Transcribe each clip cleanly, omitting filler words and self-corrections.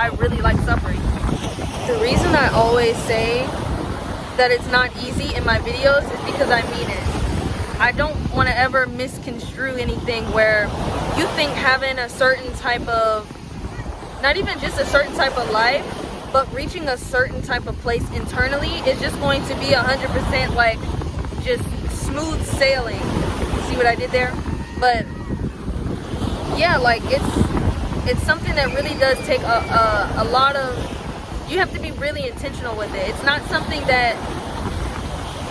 I really like suffering. The reason I always say that it's not easy in my videos is because I mean it. I don't want to ever misconstrue anything where you think having a certain type of, not even just a certain type of life, but reaching a certain type of place internally is just going to be 100% like just smooth sailing. See what I did there? But yeah, like it's something that really does take a lot of, you have to be really intentional with it. It's not something that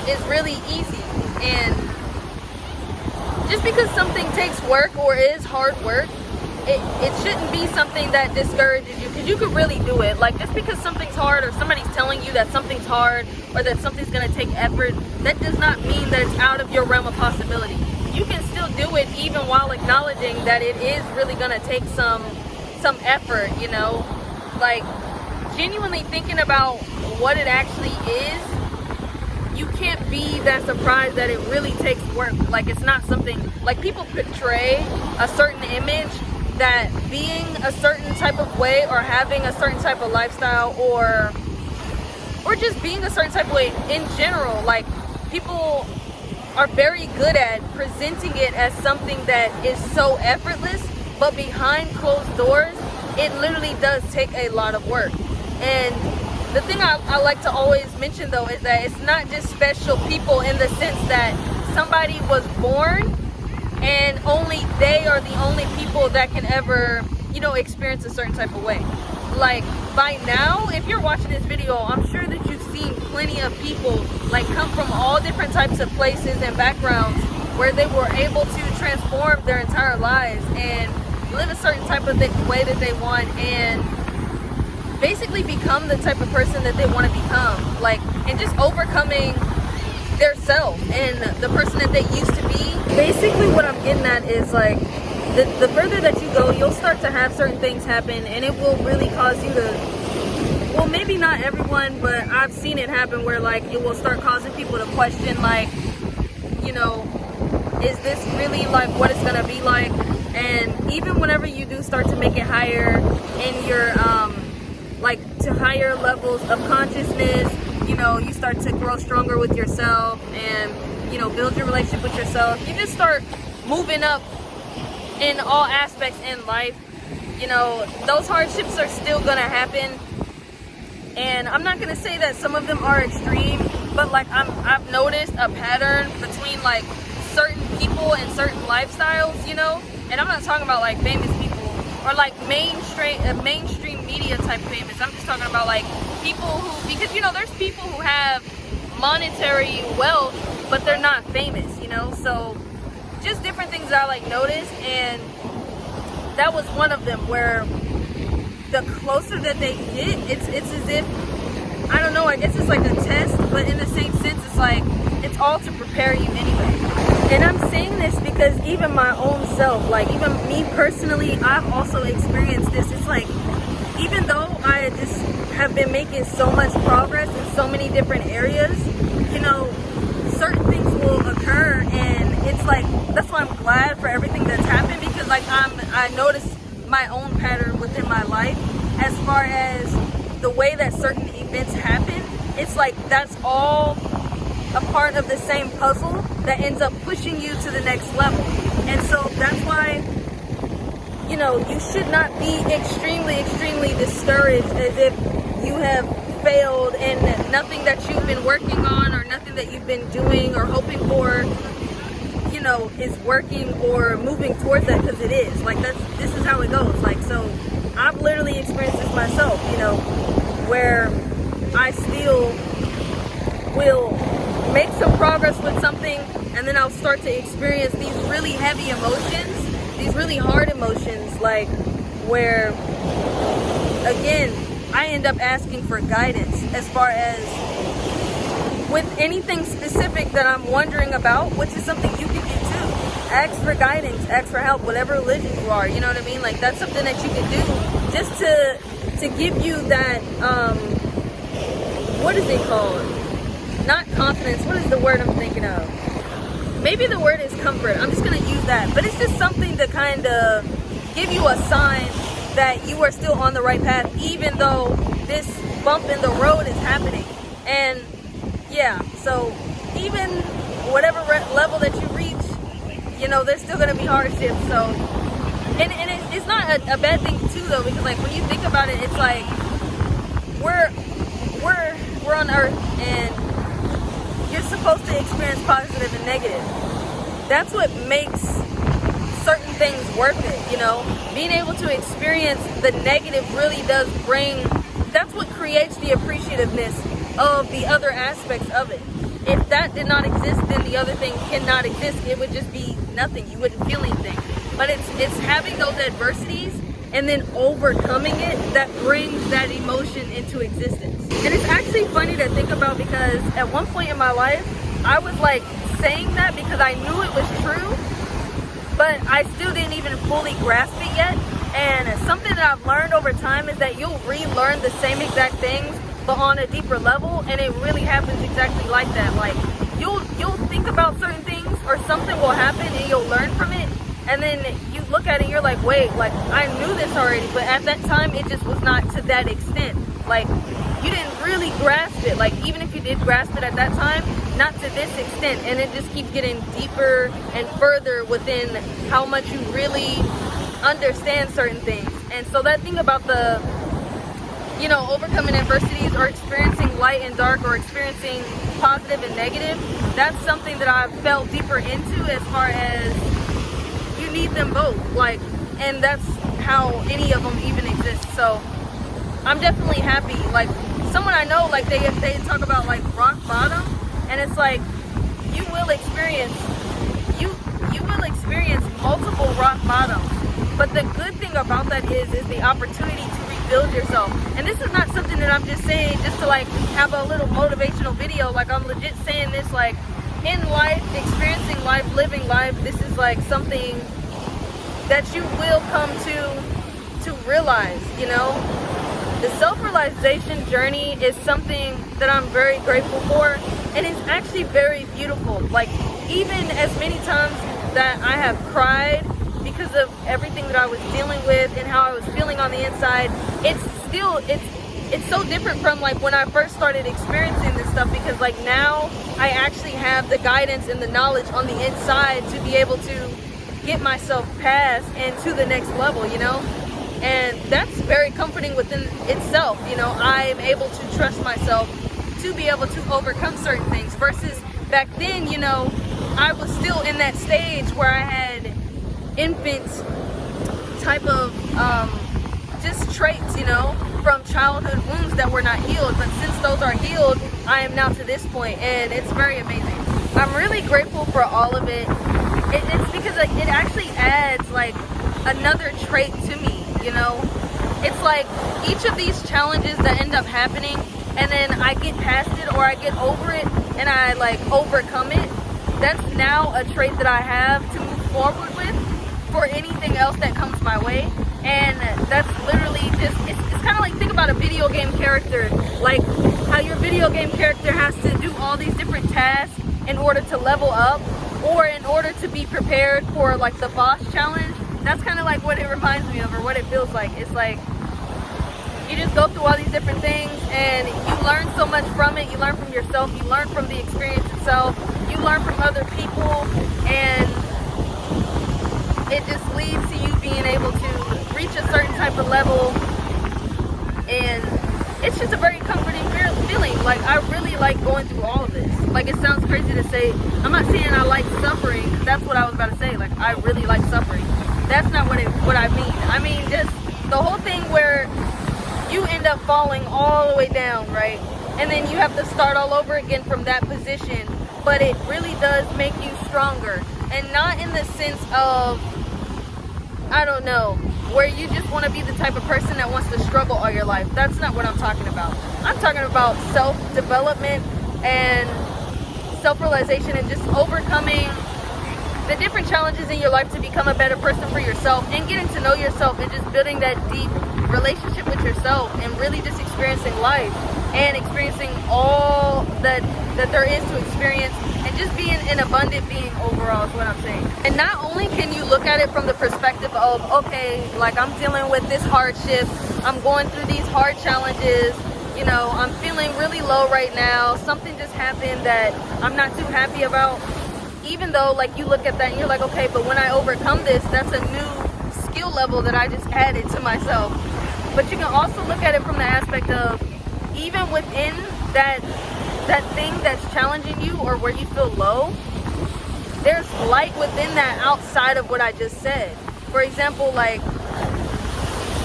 is really easy, and just because something takes work or is hard work, it shouldn't be something that discourages you, because you could really do it. Like, just because something's hard or somebody's telling you that something's hard or that something's going to take effort, that does not mean that it's out of your realm of possibility. You can still do it even while acknowledging that it is really going to take some effort, you know? Like, genuinely thinking about what it actually is, you can't be that surprised that it really takes work. Like, it's not something, like, people portray a certain image that being a certain type of way or having a certain type of lifestyle or just being a certain type of way in general, like, people are very good at presenting it as something that is so effortless, but behind closed doors, it literally does take a lot of work. And the thing I like to always mention, though, is that it's not just special people in the sense that somebody was born and only they are the only people that can ever, you know, experience a certain type of way. Like, by now, if you're watching this video, I'm sure that you've seen plenty of people, like, come from all different types of places and backgrounds where they were able to transform their entire lives and live a certain type of way that they want and basically become the type of person that they want to become, like, and just overcoming their self and the person that they used to be. Basically what I'm getting at is, like, the further that you go, you'll start to have certain things happen, and it will really cause you to, well, maybe not everyone, but I've seen it happen where, like, it will start causing people to question, like, you know, is this really like what it's gonna be like? And even whenever you do start to make it higher in your like to higher levels of consciousness, you know, you start to grow stronger with yourself and, you know, build your relationship with yourself. You just start moving up in all aspects in life. You know, those hardships are still gonna happen, and I'm not gonna say that some of them are extreme, but like I've noticed a pattern between like certain people and certain lifestyles, you know. And I'm not talking about like famous people or like mainstream media type famous. I'm just talking about like people who, because, you know, there's people who have monetary wealth but they're not famous, you know. So just different things that I like noticed, and that was one of them, where the closer that they get, it's as if, I don't know, I guess it's like a test, but in the same sense, it's like it's all to prepare you anyway. And I'm saying this because even my own self, like even me personally, I've also experienced this. It's like, even though I just have been making so much progress in so many different areas, you know, certain things will occur, and it's like, that's why I'm glad for everything that's happened, because like I noticed my own pattern within my life as far as the way that certain events happen. It's like that's all a part of the same puzzle that ends up pushing you to the next level. And so that's why, you know, you should not be extremely discouraged as if you have failed and nothing that you've been working on or nothing that you've been doing or hoping for, you know, is working or moving towards that, because it is. Like, this is how it goes. Like, so I've literally experienced this myself, you know, where I still will make some progress with something, and then I'll start to experience these really heavy emotions, these really hard emotions, like where, again, I end up asking for guidance as far as with anything specific that I'm wondering about, which is something you can do too. Ask for guidance, ask for help, whatever religion you are, you know what I mean? Like, that's something that you can do just to give you that, what is it called? Not confidence, what is the word I'm thinking of? Maybe the word is comfort. I'm just going to use that. But it's just something to kind of give you a sign that you are still on the right path, even though this bump in the road is happening. And yeah, so even whatever level that you reach, you know, there's still gonna be hardships. So, and it's not a bad thing too, though, because like when you think about it, it's like we're on Earth, and you're supposed to experience positive and negative. That's what makes certain things worth it, you know. Being able to experience the negative really does bring, that's what creates the appreciativeness of the other aspects of it. If that did not exist, then the other thing cannot exist. It would just be nothing. You wouldn't feel anything. But it's having those adversities and then overcoming it that brings that emotion into existence. And it's actually funny to think about, because at one point in my life, I was like saying that because I knew it was true, but I still didn't even fully grasp it yet. And something that I've learned over time is that you'll relearn the same exact things, but on a deeper level, and it really happens exactly like that. Like you'll think about certain things, or something will happen and you'll learn from it, and then you look at it and you're like, wait, like I knew this already, but at that time it just was not to that extent. Like you didn't really grasp it. Like even if you did grasp it at that time, not to this extent. And it just keeps getting deeper and further within how much you really understand certain things. And so that thing about the, you know, overcoming adversities, or experiencing light and dark, or experiencing positive and negative, that's something that I've felt deeper into, as far as you need them both. Like, and that's how any of them even exist. So I'm definitely happy. Like someone I know, like they talk about like rock bottom, and it's like you will experience multiple rock bottoms. But the good thing about that is the opportunity to rebuild yourself. And this is not something that I'm just saying just to like have a little motivational video. Like I'm legit saying this, like in life, experiencing life, living life, this is like something that you will come to realize, you know. The self-realization journey is something that I'm very grateful for, and it's actually very beautiful. Like even as many times that I have cried because of everything that I was dealing with and how I was feeling on the inside, it's so different from like when I first started experiencing this stuff, because like now I actually have the guidance and the knowledge on the inside to be able to get myself past and to the next level, you know. And that's very comforting within itself, you know. I'm able to trust myself to be able to overcome certain things, versus back then, you know, I was still in that stage where I had infant type of just traits, you know, from childhood wounds that were not healed. But since those are healed, I am now to this point, and it's very amazing. I'm really grateful for all of it. It's because like it actually adds like another trait to me, you know. It's like each of these challenges that end up happening, and then I get past it, or I get over it and I like overcome it. That's now a trait that I have to move forward with for anything else that comes my way. And that's literally just, it's kind of like, think about a video game character, like how your video game character has to do all these different tasks in order to level up, or in order to be prepared for like the boss challenge. That's kind of like what it reminds me of, or what it feels like. It's like you just go through all these different things and you learn so much from it. You learn from yourself, you learn from the experience itself, you learn from other people, and it just leads to you being able to reach a certain type of level. And it's just a very comforting feeling. Like I really like going through all of this. Like it sounds crazy to say, I'm not saying I like suffering, that's what I was about to say, like I really like suffering. That's not what I mean. I mean just the whole thing where you end up falling all the way down, right? And then you have to start all over again from that position. But it really does make you stronger. And not in the sense of, I don't know, where you just want to be the type of person that wants to struggle all your life. That's not what I'm talking about. I'm talking about self-development and self-realization, and just overcoming the different challenges in your life to become a better person for yourself, and getting to know yourself, and just building that deep relationship with yourself, and really just experiencing life and experiencing all that that there is to experience, and just being an abundant being overall is what I'm saying. And not only can you look at it from the perspective of, okay, like I'm dealing with this hardship, I'm going through these hard challenges, you know, I'm feeling really low right now, something just happened that I'm not too happy about. Even though like you look at that and you're like, okay, but when I overcome this, that's a new skill level that I just added to myself. But you can also look at it from the aspect of, even within that thing that's challenging you or where you feel low, there's light within that outside of what I just said. For example, like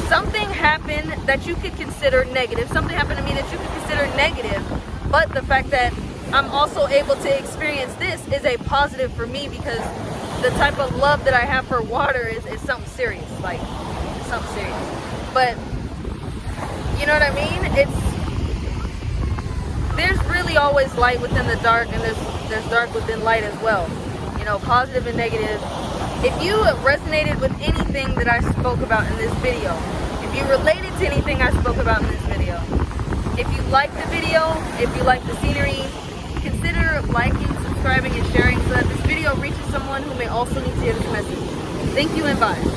something happened that you could consider negative, something happened to me that you could consider negative, but the fact that I'm also able to experience this is a positive for me, because the type of love that I have for water is something serious, like it's something serious. But you know what I mean? There's really always light within the dark, and there's dark within light as well. You know, positive and negative. If you resonated with anything that I spoke about in this video, if you related to anything I spoke about in this video, if you liked the video, if you like the scenery, consider liking, subscribing, and sharing so that this video reaches someone who may also need to hear this message. Thank you and bye.